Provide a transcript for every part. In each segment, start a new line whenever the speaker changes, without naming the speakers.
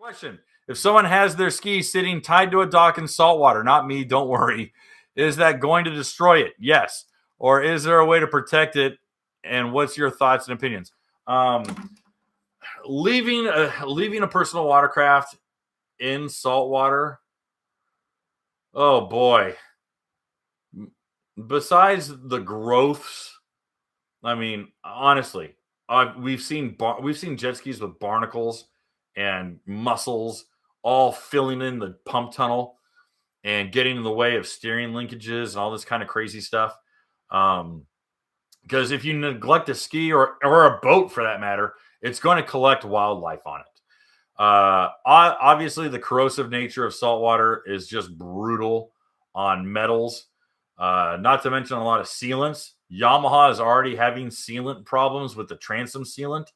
Question: if someone has their ski sitting tied to a dock in saltwater, not me, don't worry, is that going to destroy it? Yes. Or is there a way to protect it? And what's your thoughts and opinions? Leaving a personal watercraft in saltwater. Oh boy. Besides the growths, I mean, honestly, we've seen jet skis with barnacles and mussels all filling in the pump tunnel and getting in the way of steering linkages and all this kind of crazy stuff. Because if you neglect a ski or a boat for that matter, it's going to collect wildlife on it. Obviously, the corrosive nature of saltwater is just brutal on metals. Not to mention a lot of sealants. Yamaha is already having sealant problems with the transom sealant.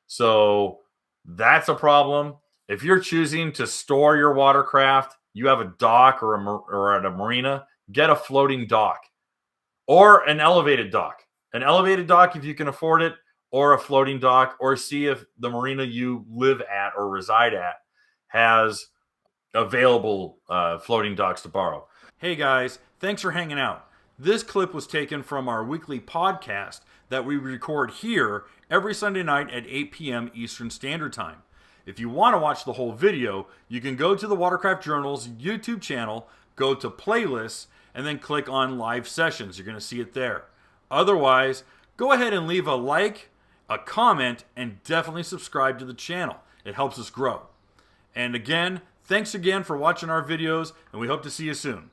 So that's a problem. If you're choosing to store your watercraft, you have a dock or at a marina, get a floating dock or an elevated dock. An elevated dock if you can afford it, or a floating dock, or see if the marina you live at or reside at has available floating docks to borrow. Hey guys, thanks for hanging out. This clip was taken from our weekly podcast that we record here every Sunday night at 8 p.m. Eastern Standard Time. If you want to watch the whole video, you can go to the Watercraft Journal's YouTube channel, go to playlists, and then click on live sessions. You're going to see it there. Otherwise, go ahead and leave a like, a comment, and definitely subscribe to the channel. It helps us grow. And again, thanks again for watching our videos, and we hope to see you soon.